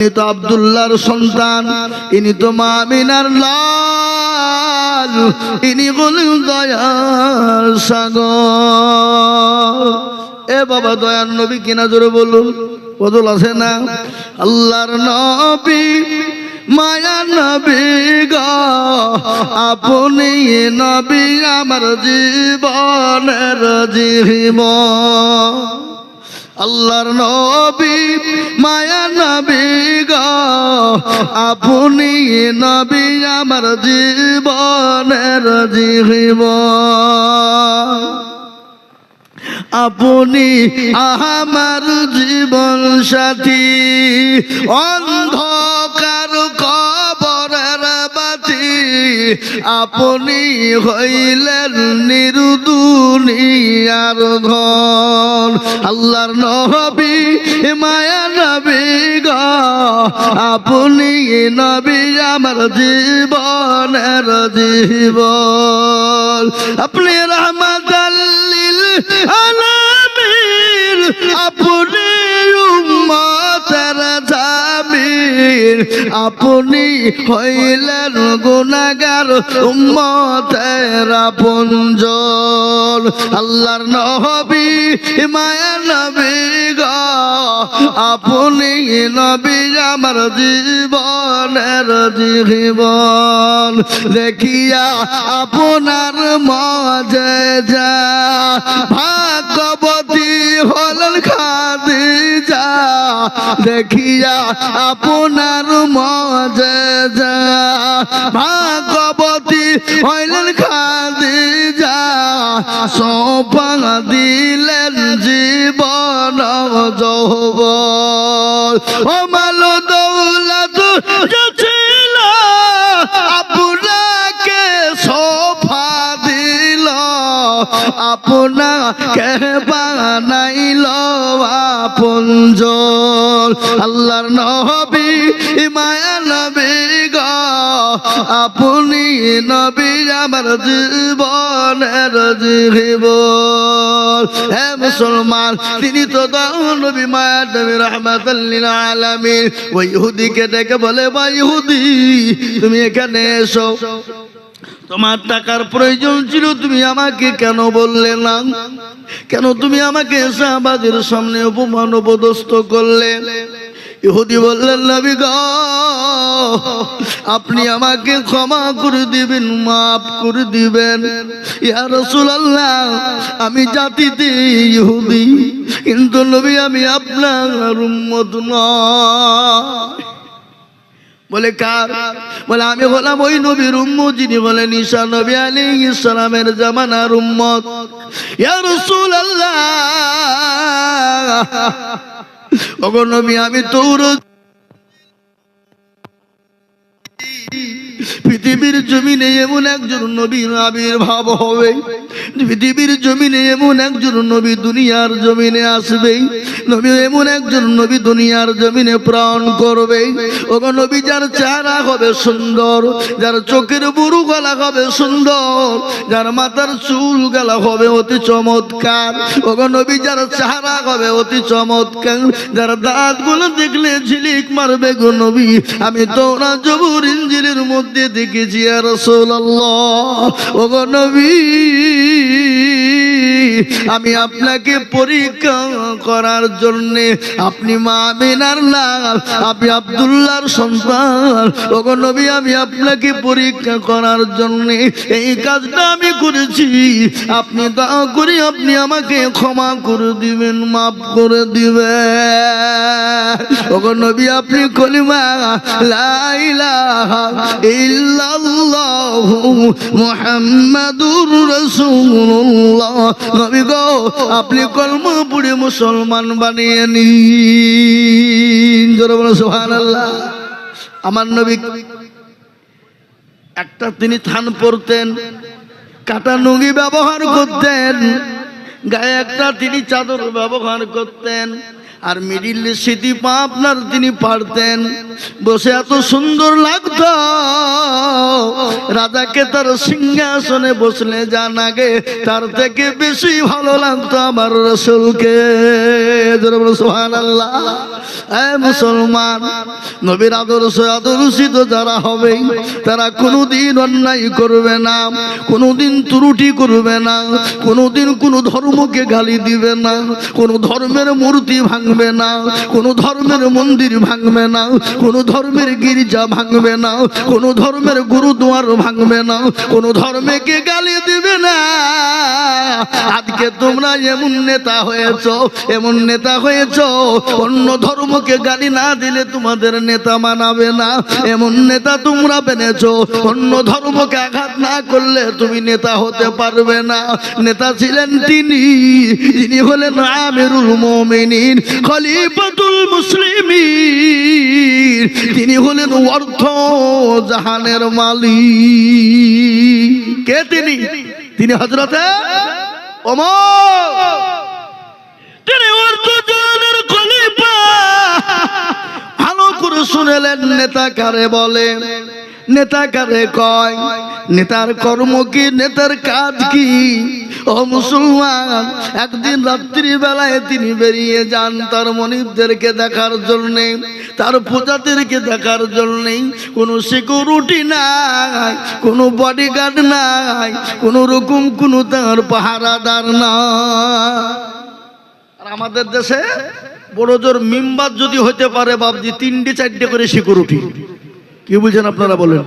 ইনি তো আব্দুল্লাহর সন্তান, ইনি তো মা আমিনার লাল, ইনি হলেন দয়ার সাগর। এ বাবা দয়ার নবী কিনা জোরে বলুন, বদল আছে না? আল্লাহর নবী মায়া নবী গো, আপনি নবী আমার জীবনের জীবন। আল্লাহর নবী মায়া নবী গো, আপনি নবী আমার জীবনের জীবন। আপনি আমার জীবন সাথী, অন্ধকার কবরের বাতি, আপনি হইলেন নির্দুনিয়ার ধন। আল্লাহর নবী মায়া নবী গো, আপনি নবী আমার জীবনের জীবন। আপনি রহমাতাল লিল আলামিন, আপনি উম্মতের জামিন, আপনি হইলেন গুনাহগার উম্মতের আপনজন। আল্লাহর নবী মায়া নবী গো, আপনি নবী আমার জীবনের জীবন। দেখিয়া আপনার মজেজা, ভাগ্যবতী হলেন খাদিজা। দেখিয়া আপনার মজেজা, ভাগ্যবতী হইলেন খাদিজা। সোপা দিলেন জীবন যৌবন। ও মাল দৌলত ছিল আপনাকে সোফা দিল, আপনাকে বানাইল আপনজন। আল্লাহর নবী মায়া নবী গো, আপনি নবী আমার জীবনের জীবন। হে মুসলমান, তিনি তো নবী মায়া নবী রাহমাতাল লিল আলামিন। ওই ইহুদিকে ডেকে বলে, বা ইহুদি তুমি এখানে এসো, তোমার টাকার প্রয়োজন ছিল, তুমি আমাকে কেন বললে না? কেন তুমি আমাকে সাহাবাদের সামনে অপমান অপদস্থ করলে? ইহুদি বললেন, নবী গো, আপনি আমাকে ক্ষমা করে দিবেন, মাফ করে দিবেন। ইয়া রাসূলুল্লাহ, আমি জাতিতে ইহুদি, কিন্তু নবী আমি আপনার উম্মত নয়। বলে কার? বলে আমি হলাম ওই নবীর উম্মত যিনি বলেন ঈসা নবী আলাইহিস সালামের জামানার উম্মত। ইয়া রাসূলুল্লাহ, ওগো নবী, আমি তৌরাত পৃথিবীর জমিনে এমন একজন নবীর আবির্ভাব হবে, পৃথিবীর জমিনে এমন একজন নবী দুনিয়ার জমিনে আসবে, নবী এমন একজন নবী দুনিয়ার জমিনে প্রাণ করবে। ওগো নবী, যার চেহারা হবে সুন্দর, যার চোখের বুরু গলা হবে সুন্দর, যার মাথার চুল গলা হবে অতি চমৎকার। ওগো নবী, যার চেহারা হবে অতি চমৎকার, যার দাঁতগুলো দেখলে ঝিলিক মারবে গো নবী, আমি তওরাত জবুর ইনজিলের মধ্যে দেখেছি। ইয়া রাসূলুল্লাহ, ওগো নবী, আমি আপনাকে পরীক্ষা করার জন্য, আপনি মা আমিনার লাল, আপনি আব্দুল্লাহর সন্তান, ওগো নবী, আমি আপনাকে পরীক্ষা করার জন্য এই কাজটা আমি করেছি। আপনি দয়া করে আপনি আমাকে ক্ষমা করে দিবেন, মাফ করে দিবেন। ওগো নবী, আপনি কলিমা লা ইলাহা ইল্লাল্লাহু মুহাম্মাদুর রাসূলুল্লাহ, নবী গো, আপনি কলমা পড়ে মুসলমান বানিয়ে নিন। জোরে বলো সুবহানাল্লাহ। আমার নবী একটা তিনি থান পরতেন, কাটা লুঙ্গি ব্যবহার করতেন, গায়ে একটা তিনি চাদর ব্যবহার করতেন, আর মিডিল সিটি পা আপনার তিনি পারতেন, বসে এত সুন্দর লাগতো, রাজাকে তার সিংহাসনে বসলে যা লাগে তার থেকে বেশি ভালো লাগতো আমার রাসূলকে। সুবহানাল্লাহ। মুসলমান, নবীর আদর্শিত যারা হবে তারা কোনোদিন অন্যায় করবে না, কোনোদিন ত্রুটি করবে না, কোনোদিন কোনো ধর্মকে গালি দিবে না, কোনো ধর্মের মূর্তি ভাঙবে না, কোনো ধর্মের মন্দির ভাঙবে না, কোনো ধর্মের গির্জা ভাঙবে না, কোনো ধর্মের গুরুদুয়ার ভাঙবে না, কোনো ধর্মকে গালি দিবে না। আজকে তোমরা এমন নেতা হয়েছো, এমন নেতা হয়েছো, অন্য ধর্মকে গালি না দিলে তোমাদের নেতা মানাবে না, এমন নেতা তোমরা বেনেছো, অন্য ধর্মকে আঘাত না করলে তুমি নেতা হতে পারবে না। নেতা ছিলেন যিনি হলেন আমিরুল মুমিনিন, খলিফাতুল মুসলিমিন, তিনি হলেন অর্থ জাহানের মালিক। কে তিনি? তিনি হযরতে ওমর, তিনি অর্থ জাহানের খলিফা। ভালো করে শুনেলেন, নেতা কারে বলে, নেতা কারে কয়, নেতার কর্ম কি, নেতার কাজ কি? ও মুসলমান, একদিন রাত্রি বেলায় তিনি বেরিয়ে যান তার মনিবদেরকে দেখার জন্যে, তার প্রজাদেরকে দেখার জন্যে। কোনো সিকিউরিটি নাই, কোনো বডিগার্ড নাই, কোনো রকম কোনো তার পাহারাদার না। আর আমাদের দেশে বড় জোর মিম্বার যদি হতে পারে বাবজি 3-4 করে সিকিউরিটি। কি বলছেন আপনারা বলেন?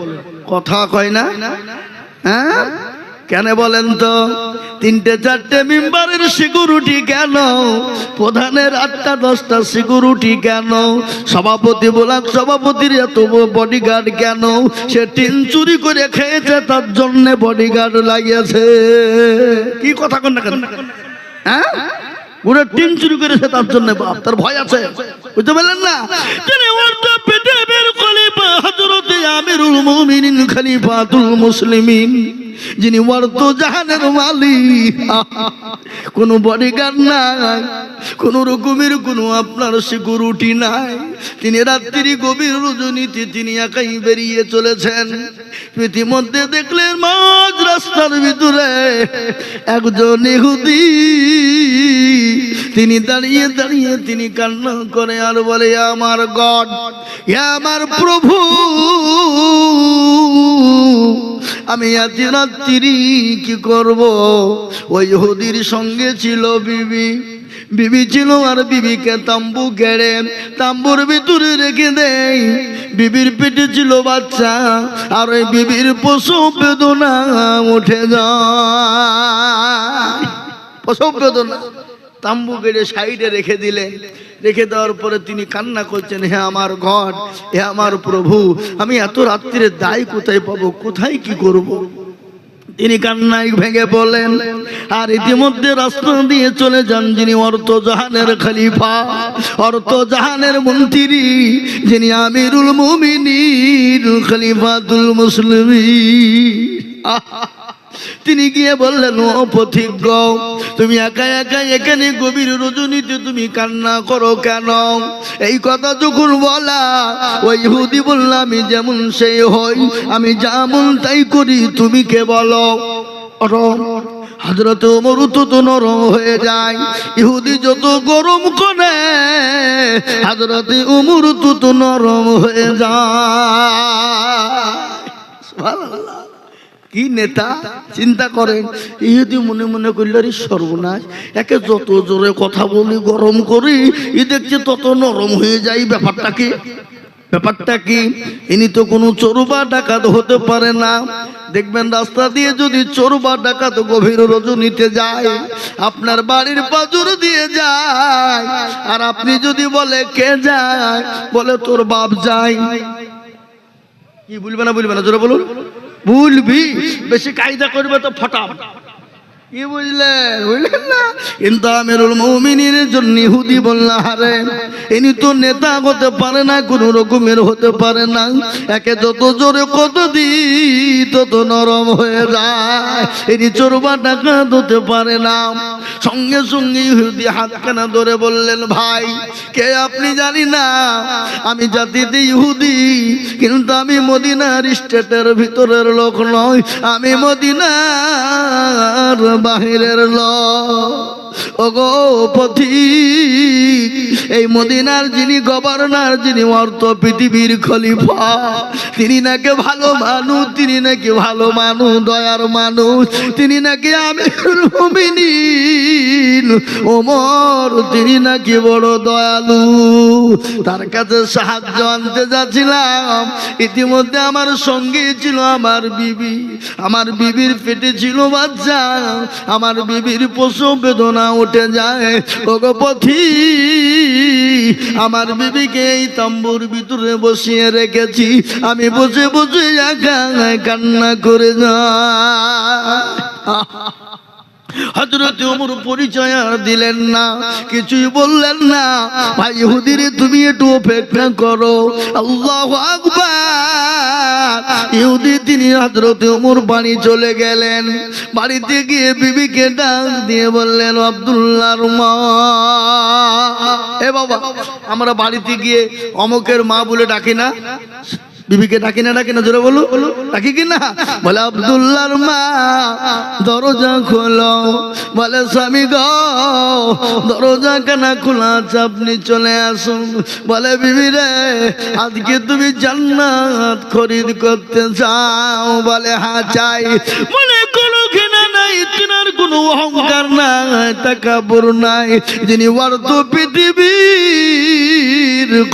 কথা কয় না? হ্যাঁ, কেন বলেন তো? 3-4 মেম্বারের সিকিউরিটি কেন? প্রধানের 8-10টা সিকিউরিটি কেন? সভাপতি ব্লক সভাপতির এত বডিগার্ড কেন? সে টিন চুরি করে খেয়েছে, তার জন্য বডিগার্ড লাগিয়েছে। কি কথা কন না কেন? হ্যাঁ, পুরো টিন চুরি করেছে, তার জন্য বাপ, তার ভয় আছে। বুঝতে পারলেন না? হযরতে আমিরুল মুমিনিন খলিফাতুল মুসলিমিন, যিনি অর্থ জাহানের মালিক। কোনো বডিগার্ড নাই, কোনো রকমের কোনো আপনার সিকিউরিটি নাই। তিনি রাত্রি গভীর রজনীতে তিনি একাই বেরিয়ে চলেছেন। ইতিমধ্যে দেখলেন মাঝ রাস্তার ভিতরে একজন ইহুদি, তিনি দাঁড়িয়ে দাঁড়িয়ে তিনি কান্না করে আর বলে, আমার গড, আমার প্রভু, আমি আজ রাত্রি কি করব? ওই ইহুদির সঙ্গে ছিল বিবি ছিল, আর বিবিকে তাম্বু গেড়ে তাম্বুর ভিতরে রেখে দেয়। বিবির পেটে ছিল বাচ্চা, আর ওই বিবির প্রসব বেদনা উঠে যায়। প্রসব বেদনা, তাম্বু গেড়ে সাইডে রেখে দিলেন। রেখে দেওয়ার পরে তিনি কান্না করছেন, হে আমার গড, হে আমার প্রভু, আমি এত রাত্রিরে দায় কোথায় পাবো, কোথায় কি করব? তিনি কান্নায় ভেঙে বলেন। আর ইতিমধ্যে রাস্তা দিয়ে চলে যান যিনি অর্থ জাহানের খলিফা, অর্থ জাহানের মন্ত্রী, যিনি আমিরুল মুমিনিন খলিফাতুল মুসলিমিন। তিনি গিয়ে বললেন, ও পথিক, তুমি একা একা এখানে গভীর রজনীতে তুমি কান্না করো কেন? এই কথা যখন বলা, ওই ইহুদি বলল, আমি যেমন সেই হই, আমি যেমন তাই করি, তুমি কে বলো? হযরত ওমর তো নরম হয়ে যায়। ইহুদি যত গরম করে, হযরত ওমর তো নরম হয়ে যায়। সুবহানাল্লাহ। কি নেতা, চিন্তা করেন। ইহুদি মনে মনে করল, রে সর্বনাশ, একে যত জোরে কথা বলি, গরম করি, ই দেখছে তত নরম হয়ে যায়। ব্যাপারটা কি? ব্যাপারটা কি? ইনি তো কোনো চোর বা ডাকাত হতে পারে না। দেখবেন রাস্তা দিয়ে যদি চোর বা ডাকাত গভীর রজনীতে যায়, আপনার বাড়ির পাজর দিয়ে যায়, আর আপনি যদি বলে কে যায়, বলে তোর বাপ যায়, কি বলবে না? বলবে না? জোরে বলুন। বলবি। বেশি কায়দা করবে তো ফটাম, কি বুঝলেন? বুঝলেন না? কিন্তু আমিরুল মুমিনের জন্য ইহুদি বলল, আরে ইনি তো নেতা হতে পারে না, কোন রকমের হতে পারে না, একে যত জোরে কত দি তত নরম হয়ে যায়, ইনি চোরবা ডাকাত হতে পারে না। সঙ্গে সঙ্গে ইহুদি হাতখানা ধরে বললেন, ভাই কে আপনি? জানি না, আমি জাতিতে ইহুদি, কিন্তু আমি মদিনার স্টেটের ভিতরের লোক নয়, আমি মদিনার বাহিরের লোক। ওগো পথিক, এই মদিনার যিনি গভর্নর, যিনি অর্থ পৃথিবীর খলিফা, তিনি নাকি ভালো মানুষ, তিনি নাকি ভালো মানুষ, দয়ার মানুষ, তিনি নাকি আমিরুল মুমিনিন ওমর, তিনি নাকি বড় দয়ালু। তার কাছে সাহায্য আনতে যাচ্ছিলাম, ইতিমধ্যে আমার সঙ্গে ছিল আমার বিবি, আমার বিবির পেটে ছিল বাচ্চা, আমার বিবির প্রসব বেদনা উঠে যায়। ওগো পথিক, আমার বিবিকে এই তাম্বুর ভিতরে বসিয়ে রেখেছি, আমি বসে বসে একা কান্না করে যাই। হযরত ওমর পরিচয় আর দিলেন না, কিছুই বললেন না। ভাই ইহুদি রে, তুমি একটু অপেক্ষা করো। আল্লাহু আকবার। ইহুদি তিনি হযরত ওমর বাড়ি চলে গেলেন। বাড়িতে গিয়ে বিবিকে ডাক দিয়ে বললেন, আব্দুল্লাহর মা। এ বাবা, আমরা বাড়িতে গিয়ে অমুকের মা বলে ডাকি না? বিবিকে ডাকি না? ডাকি না? জোরে বলো, ডাকি কিনা? বলে আব্দুল্লাহর মা, দরজা খোলো। বলে স্বামী গো, দরজা কেন খোলা আছে, আপনি চলে আসুন। বলে বিবি রে, আজকে তুমি জান্নাত খরিদ করতে চাও? বলে হ্যাঁ চাই। বলে কোনো ঘৃণা নাই, তিনার কোনো অহংকার নাই, তাকাব্বুর নাই, যিনি অর্ধ পৃথিবীর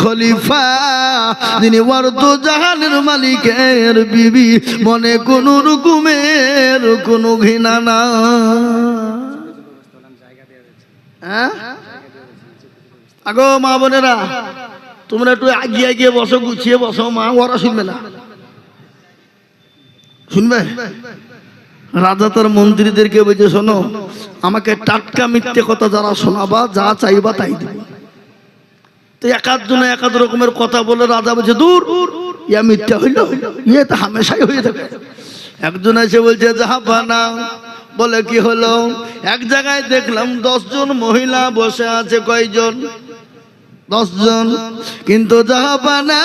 খলিফা, যিনি অর্ধ জাহানের মালিকের বিবি, মনে কোন রকমের কোন ঘৃণা না। আগো মা বোনেরা, তোমরা একটু আগিয়ে আগিয়ে বসো, গুছিয়ে বসো মা, ওরা শুনবে না। শুনবে? রাজা তার মন্ত্রীদেরকে বলছে, শোনো, আমাকে টাটকা মিথ্যে কথা যারা শোনাবা, যা চাইবা তাই দেবে। তো একাধ জন একাধ রকমের কথা বলে রাজা বলছে, দূর, ইয়া মিথ্যা হইল, ইয়ে তো হামেশাই হয়ে থাকে। একজন এসে বলছে, জাহাপানা। বলে কি হলো? এক জায়গায় দেখলাম 10 জন মহিলা বসে আছে। কয়জন? 10 জন। কিন্তু জাহাপানা,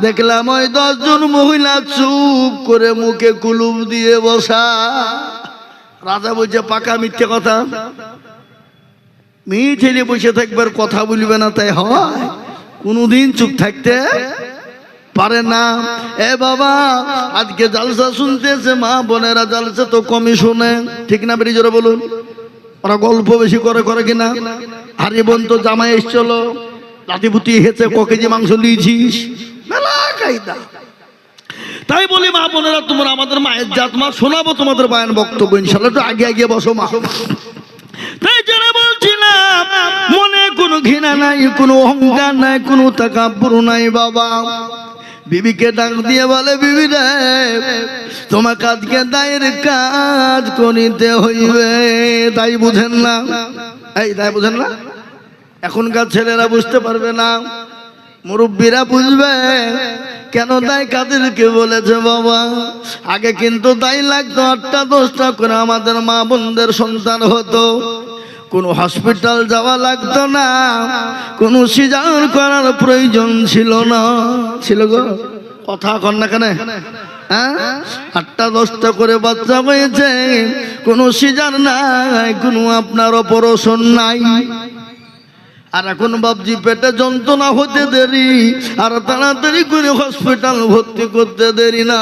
দেখলাম ওই 10 জন মহিলা চুপ করে মুখে কুলুপ দিয়ে বসা। রাজা বলছে, পাকা মিথ্যে কথা। মেয়ে ছেলে বসে থাকবার, কথা বলবে না, তাই হয়? কোনদিন চুপ থাকতে পারে না। এ বাবা, আজকে জালসা শুনতেছে মা বোনেরা, জালসা তো কমই শুনে, ঠিক না? বেরিয়ে জোরে বলুন। ওরা গল্প বেশি করে কিনা? হারি বোন তো জামাই এসছিল, লাতিপুতি হেঁচে ক কেজি মাংস দিয়েছিস, মেলা কায়দা। তাই বলি মা বোনেরা, তোমরা আমাদের মায়ের জাত, মা শোনাবো তোমাদের বায়ান বক্তব্য ইনশাআল্লাহ। একটু আগে আগে বসো মা। তাই যারা বলছিলাম, মনে কোনো ঘৃণা নাই, কোনো অহংকার নাই, কোনো তাকাব্বুর নাই বাবা। বিবিকে ডাক দিয়ে বলে, বিবি রে, তোমাকে আজকে দায়ের কাজ করিতে হইবে। তাই বুঝেন না? এই তাই বুঝেন না? এখনকার ছেলেরা বুঝতে পারবে না, মুরব্বীরা বুঝবে। কেন দায় কাদেরকে বলেছে বাবা? আগে কিন্তু দায় লাগতো 8টা 10টা করে আমাদের মা বোনদের সন্তান হতো, কোনো হসপিটাল যাওয়া লাগতো না, কোনো সিজার করার প্রয়োজন ছিল না। ছিল গো? কথা কন না কেন? হ্যাঁ, 8টা 10টা করে বাচ্চা হয়েছে, কোনো সিজার নাই, কোনো আপনার অপারেশন নাই। আর এখন বাবজি পেটে যন্ত্রণা হতে দেরি, আর তাড়াতাড়ি করে হসপিটাল ভর্তি করতে দেরি না,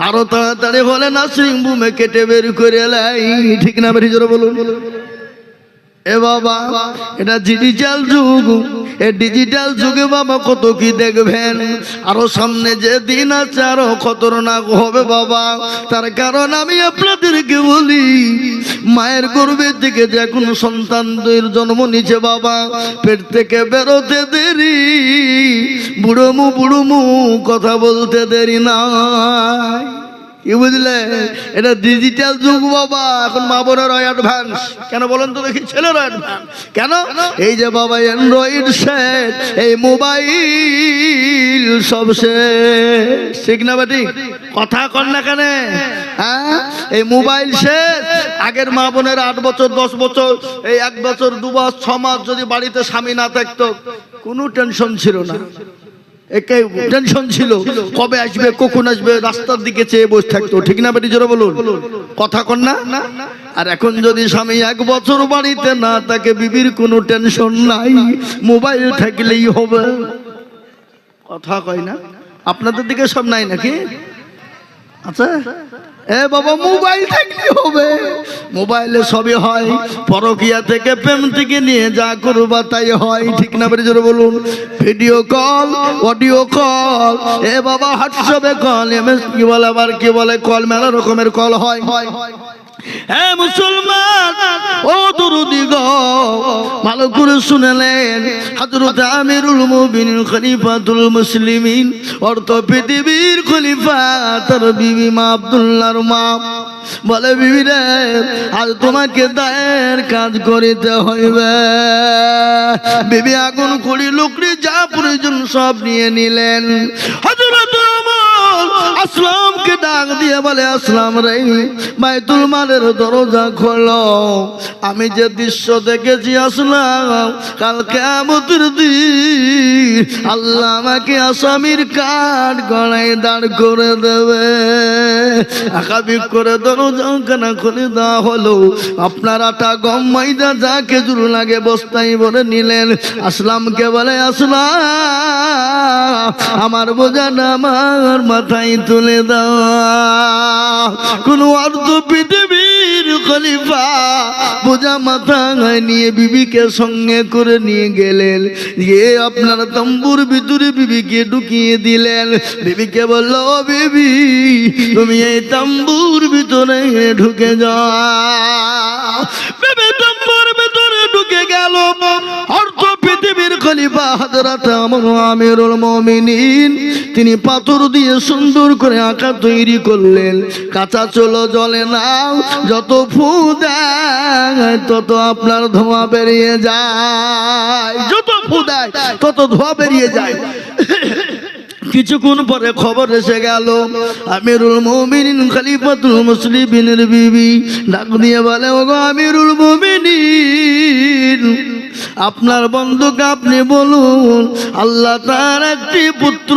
আরো তাড়াতাড়ি হলে নার্সিং হোমে কেটে বের করে লাই, ঠিক না? বেরিয়ে জোরে বলুন। এ বাবা, এটা ডিজিটাল যুগ। এই ডিজিটাল যুগে বাবা কত কি দেখবেন। আরো সামনে যে দিন আছে আরো খতরনাক হবে বাবা। তার কারণ আমি আপনাদেরকে বলি, মায়ের গর্ভে থেকে যে কোন সন্তানদের জন্ম নিচ্ছে বাবা, পেট থেকে বেরোতে দেরি, বুড়ো মু কথা বলতে দেরি নাই। কি বুঝলে? এটা ডিজিটাল যুগ বাবা। এখন মা বোনেরা অ্যাডভান্স কেন বলেন তো দেখি? ছেলেরা অ্যাডভান্স কেন? এই যে বাবা অ্যান্ড্রয়েড সেট, এই মোবাইল সব শেষ, ঠিক না বেটি? কথা কর না কেন? হ্যাঁ, এই মোবাইল শেষ। আগের মা বোনের 8 বছর 10 বছর, এই 1 বছর 2 মাস 6 মাস যদি বাড়িতে স্বামী না থাকতো কোনো টেনশন ছিল না। একে টেনশন ছিল কবে আসবে, কখন আসবে, রাস্তার দিকে চেয়ে বসে থাকতো, ঠিক না বেটি? জোরে বলুন, কথা কন না? আর এখন যদি স্বামী 1 বছর বাড়িতে না থাকে, বিবির কোনো টেনশন নাই, মোবাইল থাকলেই হবে। কথা কয় না? আপনাদের দিকে সব নাই নাকি? আচ্ছা, এ বাবা মোবাইল থাকলে হবে। মোবাইলে সবই হয়, পরকিয়া থেকে প্রেম থেকে নিয়ে যা করবা তাই হয়, ঠিক না বেটি? জোরে বলুন। ভিডিও কল, অডিও কল, এ বাবা হোয়াটসঅ্যাপে কল, এমএস কি বলে, আবার কি বলে, কল, মেলা রকমের কল হয়। হে মুসলমান ও দরুদি গো, ভালো করে শুনলেন। হযরত আমিরুল মুমিনিন খলিফাতুল মুসলিমিন, অর্থ পৃথিবীর খলিফা, তার বিবি মা আব্দুল্লাহর মা বলে, বিবি রে, আজ তোমাকে দায়ের কাজ করিতে হইবে। বিবি আগুন খড়ি লুকড়ি যা প্রয়োজন সব নিয়ে নিলেন। হযরত আসলামকে ডাক দিয়ে বলে, আসলাম রে, বাইতুল মালের দরজা খোলো। আমি যে দৃশ্য দেখেছি আসলাম, কাল কিয়ামতের দিন আল্লাহ আমাকে আসামির কাঠ গলায় দাঁড় করে দেবে। আকাবিক করে দরজা কানা খুলে দেওয়া হলো। আপনার আটা, গম, ময়দা যা খেজুর লাগে বস্তায় ভরে নিলেন। আসলামকে বলে, আসলাম আমার বোঝাটা আমার মাথায় তুলে দাও। কোন অর্ধ পৃথিবীর খলিফা বোঝা মাথায় নিয়ে বিবিকে সঙ্গে করে নিয়ে গেলেন, গিয়ে আপনার তম্বুর ভিতরে বিবিকে ঢুকিয়ে দিলেন। বিবিকে বলল, ও বিবি, তুমি এই তম্বুর ভিতরে ঢুকে যাও। বিবি তম্বুর ভিতরে ঢুকে গেল। অর্ধ পৃথিবীর খলিফা হযরত আমিরুল মুমিনিন, তিনি পাথর দিয়ে সুন্দর করে আঁকা তৈরি করলেন। কাঁচা চলো জ্বলে না, যত ফু দেয় তত আপনার ধোঁয়া বেরিয়ে যায়, যত ফু দেয় তত ধোঁয়া বেরিয়ে যায়। কিছুক্ষণ পরে খবর এসে গেল, আমিরুল মুমিনিন খলিফাতুল মুসলিমিনের বিবি ডাক দিয়ে বলে, ওগো আমিরুল মুমিনিন, আপনার বন্ধুকে আপনি বলুন আল্লাহ তার একটি পুত্র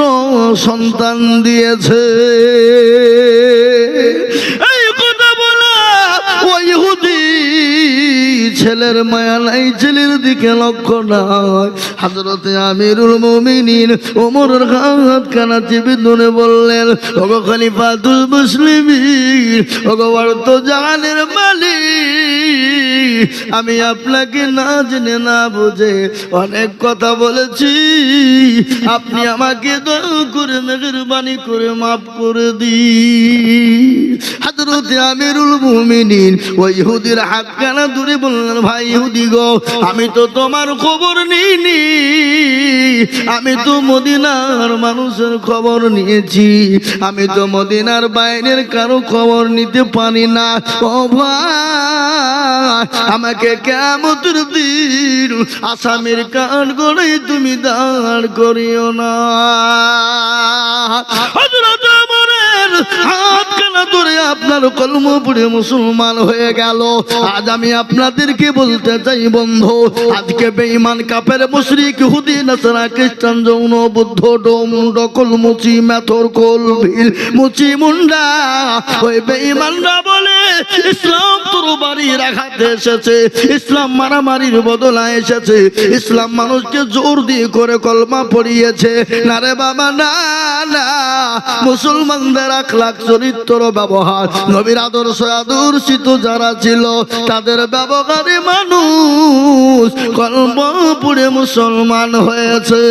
সন্তান দিয়েছে। এই কথা বলা ওই ইহুদি ছেলের মায়া নাই, ছেলের দিকে লক্ষ্য নাই। হযরত আমিরুল মুমিনিন ওমরের হাত কানা চেপে ধরে বললেন, ওগো খলিফাতুল মুসলিমিন, ওগো অর্থ জাহানের মালিক, আমি আপনাকে না জেনে না বুঝে অনেক কথা বলেছি, আপনি আমাকে দয়া করে মেহেরবানি করে মাফ করে দিন। হযরত আমিরুল মুমিনিন ওই ইহুদির হাত কানা ধরে বললেন, ভাই ইহুদি গো, আমি তো তোমার খবর নিইনি, আমি তো মদিনার মানুষের খবর নিয়েছি, আমি তো মদিনার বাইরের কারো খবর নিতে পারি না। ও ভাই, আমাকে কিয়ামতের দিন আসামির কাঠ গলায় তুমি দাঁড় করিও না। হযরত ওমরের হাত কানা ধরে আপনার কলমা পড়ে মুসলমান হয়ে গেল। আজ আমি আপনাদেরকে বলতে চাই বন্ধু, আজকে বেঈমান কাফের মুশরিক ইহুদি নাসারা খ্রিস্টান যৌন বুদ্ধ ডোম ডকল মুচি মেথর কোল ভিল মুচি মুন্ডা, ওই বেঈমানরা বলে ইসলাম তোর বাড়ির আঘাতে এসেছে, ইসলাম মারামারির বদলায় এসেছে, ইসলাম মানুষকে জোর দিয়ে করে কলমা পড়িয়েছে। না রে বাবা, না না, মুসলমানদের আখলাক চরিত্র ব্যবহার নবীর আদর্শ আদর্শিত যারা ছিল তাদের ব্যবহারে মানুষ কলমা পড়ে মুসলমান হয়েছে।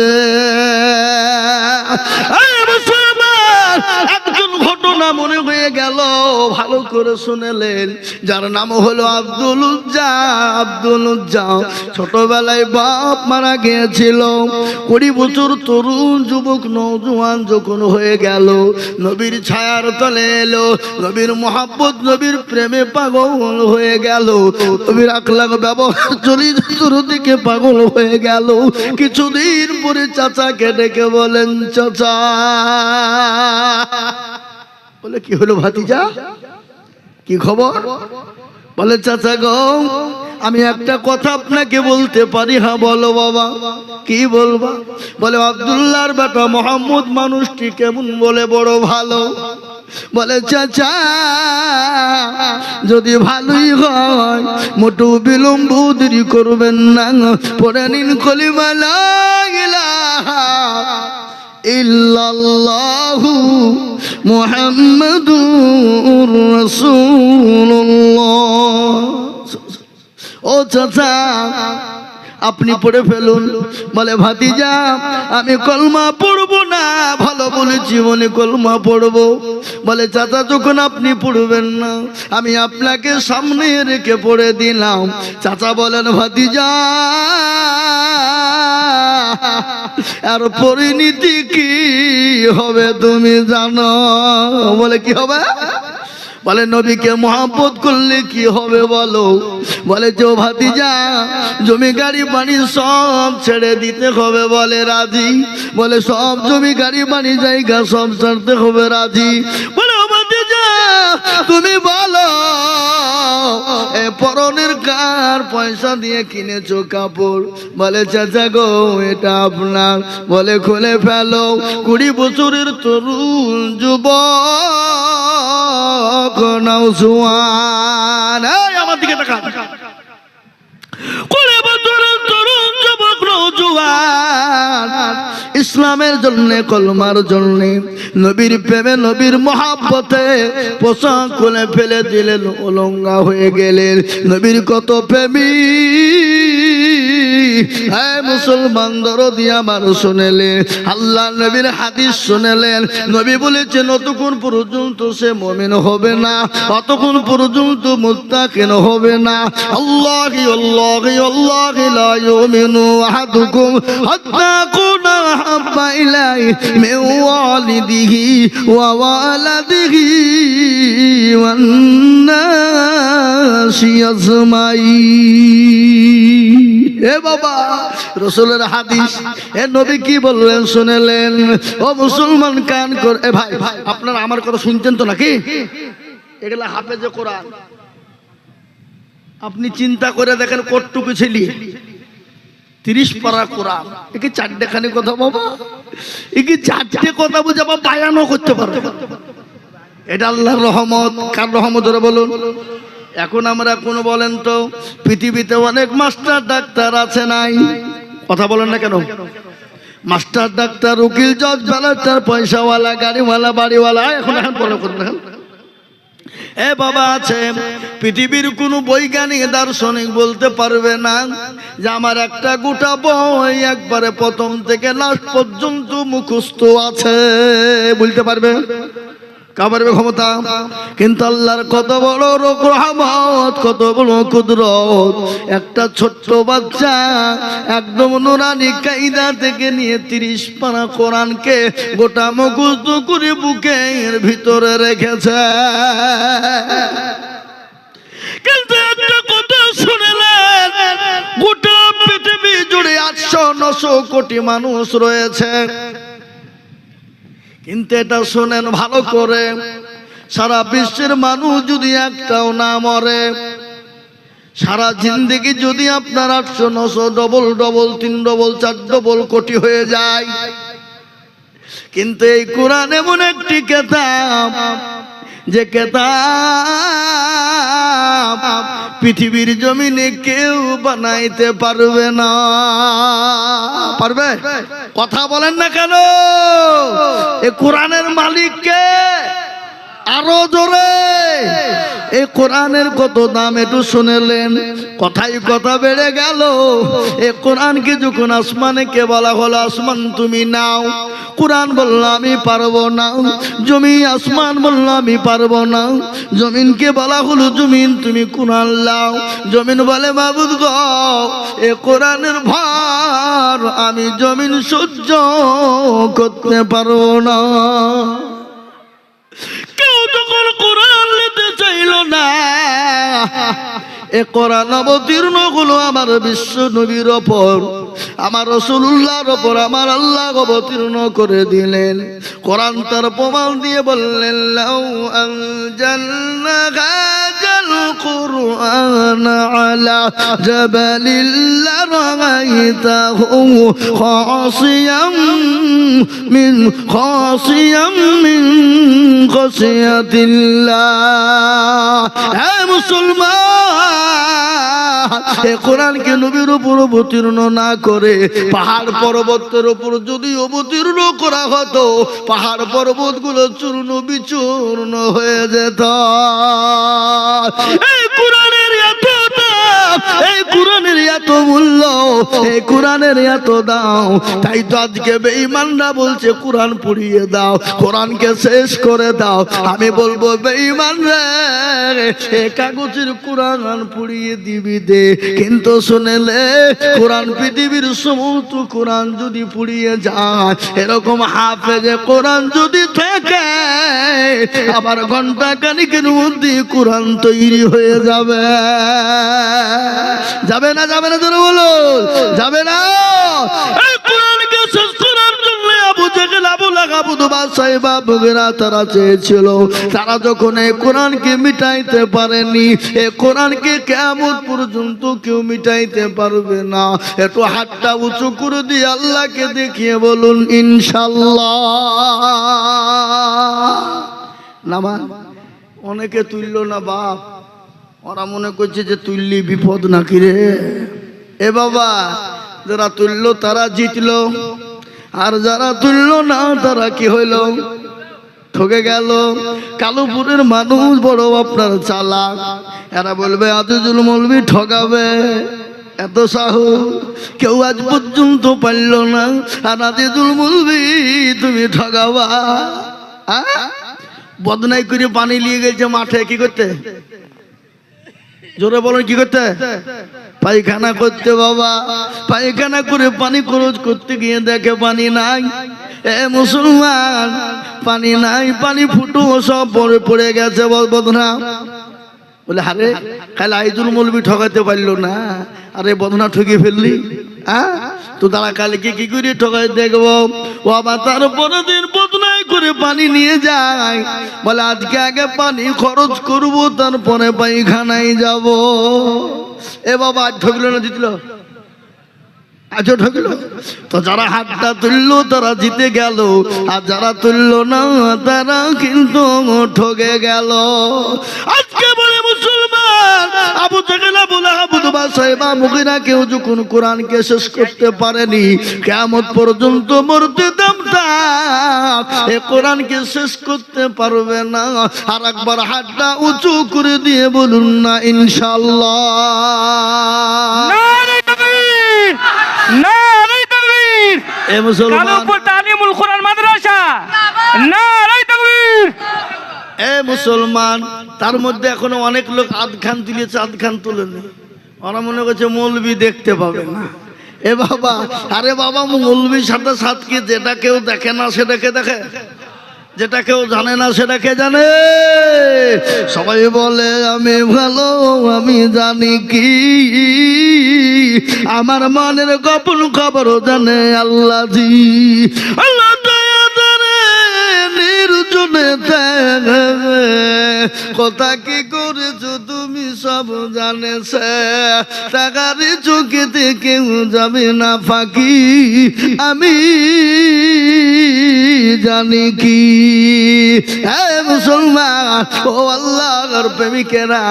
একজন ঘটনা মনে হয়ে হয়ে গেল। ভালো করে শুনেলেন, যার নাম হলো আব্দুল উজ্জা। আব্দুল উজ্জা ছোটবেলায় বাপ মারা গিয়েছিল। 20 বছর তরুণ যুবক নওজোয়ান যখন হয়ে গেল, নবীর ছায়ার তলে এলো, নবীর মহাব্বত নবীর প্রেমে পাগল হয়ে গেল, নবীর আখলাক ব্যবহার চরিত্র দিকে পাগল হয়ে গেল। কিছুদিন পরে চাচাকে ডেকে বলেন, চাচা, বলে কি হলো ভাতিজা, কি খবর? বলে চাচা গো, আমি একটা কথা আপনাকে বলতে পারি। হ্যাঁ বলো বাবা। কি বলবা? বলে আব্দুল্লাহর বেটা মোহাম্মদ মানুষটি কেমন? বলে বড় ভালো। বলে চাচা, যদি ভালোই হয় মোটু বিলম্ব দেরি করবেন না, পড়ে নিন কলিমা লা ইলাহা ইল্লাল্লাহু মুহাম্মাদুর রাসূলুল্লাহ। ও চাচা, আপনি পড়ে ফেলুন। বলে ভাতিজা, আমি কলমা পড়বো না। ভালো বলেছি, বলে কলমা পড়বো। বলে চাচা, যখন আপনি পড়বেন না, আমি আপনাকে সামনে রেখে পড়ে দিলাম। চাচা বলেন, ভাতিজা, আর পরিণতি কি হবে তুমি জানো? বলে কি হবে? বলে নবীকে মহব্বত করলে কি হবে বলো? বলে যে ভাতিজা, জমি গাড়ি বাড়ি সব ছেড়ে দিতে হবে। বলে রাজি। বলে সব জমি গাড়ি বাড়ি জায়গা সব ছাড়তে হবে। রাজি। বলে ভাতিজা, তুমি বলো, এ পরনের কার পয়সা দিয়ে কিনেছো কাপড়? বলে চাচা গো, এটা আপনার। বলে খুলে ফেলো। 20 বছরের তরুণ যুবক নওজোয়ান, আমার দিকে তাকান। 20 বছরের তরুণ যুবক নওজোয়ান ইসলামের জন্য, কলমার জন্য, নবীর প্রেমে নবীর মহাব্বতে পোশাক খুলে ফেলে দিলেন, উলঙ্গা হয়ে গেলেন। নবীর কত প্রেমী মুসলমান দরদি আমার শুনেলেন, আল্লাহ নবীর হাদিস শুনেলেন। নবী বলেছেন, যতক্ষণ পর্যন্ত সে মুমিন হবে না, ততক্ষণ পর্যন্ত মুত্তাকিন হবে না। আল্লাহি আল্লাহি আল্লাহি লা ইউমিনু আহাদুকুম হাত্তা কুনা হাব্বা ইলাইহি মিন ওয়ালিদিহি ওয়া ওয়ালাদিহি ওয়ান নাসি আজমাইন। এ বাবা, রাসূলের হাদিস। এ নবী কি বললেন শুনেলেন? ও মুসলমান কান কর। এ ভাই, আপনারা আমার কথা শুনছেন তো নাকি? এগুলা হাফেজে কোরআন। আপনি চিন্তা করে দেখেন, কতটুকু ছেলে 30 পারা কোরআন, একে 4টে খানি কথা বাবা, একে 4টে কথা বুঝে আবার বায়ানও করতে পারবে। এটা আল্লাহর রহমত। কার রহমত ধরে বলুন? এখন আমরা কোন বলেন তো, পৃথিবীতে অনেক মাস্টার ডাক্তার আছে নাই? কথা বলেন না কেন? মাস্টার ডাক্তার, উকিল, জজ, ব্যারিস্টার, পয়সাওয়ালা, গাড়িওয়ালা, বাড়িওয়ালা, এখন বড় কথা এ বাবা আছে। পৃথিবীর কোন বৈজ্ঞানিক দার্শনিক বলতে পারবে না যে আমার একটা গোটা বই একবারে প্রথম থেকে লাস্ট পর্যন্ত মুখস্থ আছে। বলতে পারবে? কাবারবে ক্ষমতা? কিন্তু আল্লাহর কত বড় রহমত, কত বড় কুদরত। একটা ছোট্ট বাচ্চা একদম নুরানি কায়দা থেকে নিয়ে 30 পারা কোরআনকে গোটা মুখস্থ করে বুকের ভিতরে রেখেছে। কিন্তু একটা কথা শুনলেন, গোটা পৃথিবী জুড়ে 800-900 কোটি মানুষ রয়েছে। কিন্তু এটা শোনেন ভালো করে, সারা বিশ্বের মানুষ যদি একটাও না মরে, সারা জিন্দেগি যদি আপনার 800-900 ডবল ডবল 3 ডবল 4 ডবল কোটি হয়ে যায়, কিন্তু এই কোরআন এমন একটি কিতাব, যে কিতাব পৃথিবীর জমিনে কেউ বানাইতে পারবে না। পারবে? কথা বলেন না কেন? এই কোরআনের মালিক কে? আরো জোরে। এই কোরআনের কত দাম একটু শুনেলেন, কথাই কথা বেড়ে গেল। এই কোরআনকে যখন আসমানকে বলা হলো আসমান তুমি নাও, কোরআন বলল আমি পারবো না। জমি আসমান বলল আমি পারবো না। জমিনকে বলা হলো জমিন তুমি কোরআন লাও। জমিন বলে মাবুদ গো এ কোরআনের ভার আমি জমিন সহ্য করতে পারবো না। কেউ যখন কোরআন নিতে চাইল না, এ কোরআন অবতীর্ণ হলো আমার বিশ্ব নবীর ওপর, আমার রাসূলুল্লাহর ওপর আমার আল্লাহ অবতীর্ণ করে দিলেন। কোরআন তার প্রমাণ দিয়ে বললেন লাউ আনজালনা হাযাল কুরআন আলা জাবালিল লারাআইতাহু খাশিয়াম মিন খাশিয়াতিল্লাহ। হে মুসলমান, এ কোরআনকে নবীর উপর অবতীর্ণ না করে পাহাড় পর্বতের উপর যদি অবতীর্ণ করা হতো, পাহাড় পর্বত গুলো চূর্ণ বিচূর্ণ হয়ে যেত। এই কোরআনের এত দাম, এই কোরআনের এত মূল্য, এই কোরআনের এত দাম, তাই তো আজকে বেঈমানরা বলছে কোরআন পুড়িয়ে দাও, কোরআনকে শেষ করে দাও। আমি বলবো বেঈমান রে, এ কাগজের কোরআন পুড়িয়ে দিবি দে, কিন্তু শুনেলে কোরআন পৃথিবীর সমস্ত কোরআন যদি পুড়িয়ে যায়, এরকম হাফেজে কোরআন যদি থাকে, আবার ঘন্টা খানিকের মধ্যে কোরআন তৈরি হয়ে যাবে। যাবে না? যাবে না? তোর বলো যাবে না? এই কোরআনকে শেষ করার জন্য আবু জেহেল, আবু লাহাব, আবু সাইবা বগেরা তারা চেয়েছিল, তারা যখন এই কোরআনকে মিটাইতে পারেনি, এই কোরআনকে কিয়ামত পর্যন্ত কেউ মিটাইতে পারবে না। একটু হাতটা উঁচু করে দিয়ে আল্লাহকে দেখিয়ে বলুন ইনশাআল্লাহ। নামা অনেকে তুললো না বাপ, ওরা মনে করছে যে তুললি বিপদ নাকি রে। এ বাবা, যারা তুললো তারা জিতলো, আর যারা তুললো না তারা কি হইল? ঠকে গেল। কালুপুরের মানুষ বড় আপনার চালাক, এরা বলবে আজিজুল মৌলবী ঠকাবে, এত সাহস কেউ আজ পর্যন্ত পারল না। আর আজিজুল মৌলবী তুমি ঠকাবা। বদনাই করে পানি নিয়ে গেছে মাঠে, কি করতে? জোরে বলেন কি করতে? পায়খানা করতে বাবা। পায়খানা করে পানি খরচ করতে গিয়ে দেখে পানি নাই। এ মুসলমান, পানি নাই, পানি ফুটো সব পড়ে গেছে বদনা। বলে আরে খালি আইজুল মৌলবী ঠকাতে পারলো না, আরে বদনা ঠকিয়ে ফেললি। তো তারা কালকে কি করে ঠকাই দেখবো। ও আবার তারপরে দিন বদনাই করে পানি নিয়ে যায়, বলে আজকে আগে পানি খরচ করবো তারপরে পায়খানায় যাব। এ বাবা আজ ঠকলো না জিতলো? আজও ঠকলো। তো যারা হাতটা তুললো তারা জিতে গেল, আর যারা তুললো না তারা কিন্তু ঠকে গেল। আজকে বলে মুসলমান, আবু জেহেল, আবু লাহাব, উতবা, সাইবা, মুগীরা কেউ যখন কোরআনকে শেষ করতে পারেনি, কিয়ামত পর্যন্ত মরতে দামটা এ কোরআনকে শেষ করতে পারবে না। আর একবার হাতটা উঁচু করে দিয়ে বলুন না ইনশাআল্লাহ। নারে তাকবীর, নারে তাকবীর। এ মুসলমান, কালুপুর তালিমুল কোরআন মাদ্রাসা, নারে তাকবীর। এ মুসলমান, তার মধ্যে এখনো অনেক লোক আধখান তুলেছে, আধখান তুলেনি। ওরা মনে করছে মৌলবি দেখতে পাবে না। এ বাবা, আরে বাবা, মৌলবির সাথে সাথকে যেটা কেউ দেখে না সেটাকে দেখে, যেটা কেউ জানে না সেটাকে জানে। সবাই বলে আমি ভালো, আমি জানি কি, আমার মনের গোপন খবর জানে আল্লাহ জি। আল্লাহ নির্জনে কথা কি করেছো তুমি সব জানেছে, টাকারি চোখেতে কেউ যাবে না ফাঁকি, আমি জানি কি। হে মুসলমান ও আল্লাহর প্রেমিকেরা,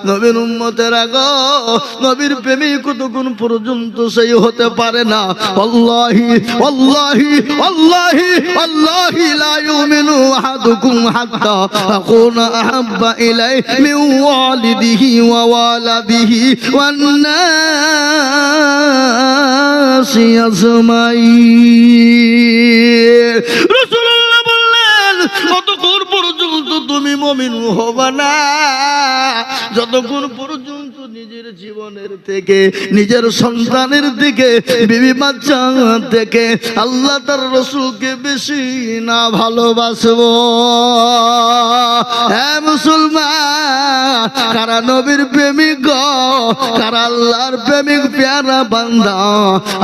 নবীর উম্মতেরা গো, নবীর প্রেমিক কতক্ষণ পর্যন্ত সেই হতে পারে না। আল্লাহি আল্লাহি আল্লাহি আল্লাহি লা ইউমিনু আহাদুকুম হাত্তা আকুনা আহাব্বা ইলাইহি মিন ওয়ালিদিহি ওয়া ওয়ালাদিহি ওয়ান নাসি আজমাইন। রাসূলুল্লাহ বললেন, কতক্ষণ পর্যন্ত তুমি মুমিন হবে না? যতক্ষণ পর্যন্ত নিজের জীবনের থেকে, নিজের সন্তানের থেকে, বিবি বাচ্চা থেকে আল্লাহ তার রাসূলকে বেশি না ভালোবাসবো। হে মুসলমান, কারা নবীর প্রেমিক গো, কারা আল্লাহর প্রেমিক প্যারা বান্দা,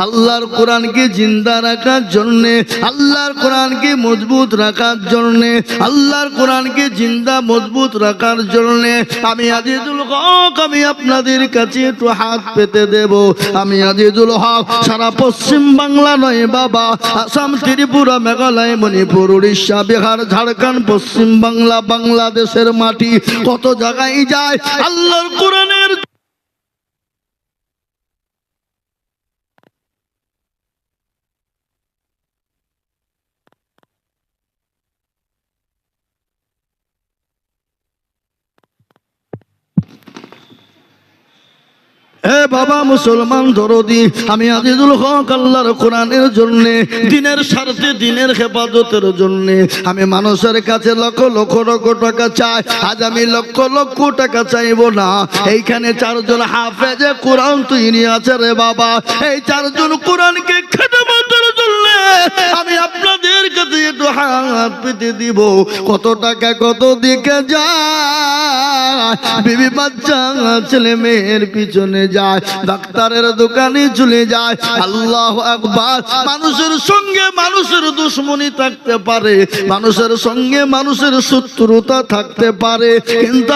আল্লাহর কোরআনকে জিন্দা রাখার জন্য, আল্লাহর কোরআনকে মজবুত রাখার জন্য, আল্লাহর কোরআনকে জিন্দা মজবুত রাখার জন্য আমি আজিজুল হক, আমি আপনাদের কাছে একটু হাত পেতে দেব। আমি আজিজুল হক সারা পশ্চিম বাংলা নয় বাবা, আসাম, ত্রিপুরা, মেঘালয়, মণিপুর, উড়িষ্যা, বিহার, ঝাড়খণ্ড, পশ্চিম বাংলা, বাংলাদেশের মাটি, কত জায়গায় যায় আল্লাহর কোরআনের হে বাবা মুসলমান দরদি, আমি আজিজুল হক আল্লাহর কোরআনের জন্য, দিনের স্বার্থে, দিনের হেফাজতের জন্য আমি মানুষের কাছে লক্ষ লক্ষ টাকা চাই। আজ আমি লক্ষ লক্ষ টাকা চাইবো না। এইখানে চারজন হাফেজে কোরআন তৈরি আছে রে বাবা, এই চারজন কোরআনকে খেদমতের জন্য আমি আপনাদের কাছে একটু হাত পেতে দিব। কত টাকা কত দিকে যায়, বিবি বাচ্চা ছেলে মেয়ের পিছনে যায়, ডাক্তারের দোকানে চলে যায়। আল্লাহু আকবার। মানুষের সঙ্গে মানুষের দুশমনি থাকতে পারে, মানুষের সঙ্গে মানুষের শত্রুতা থাকতে পারে, কিন্তু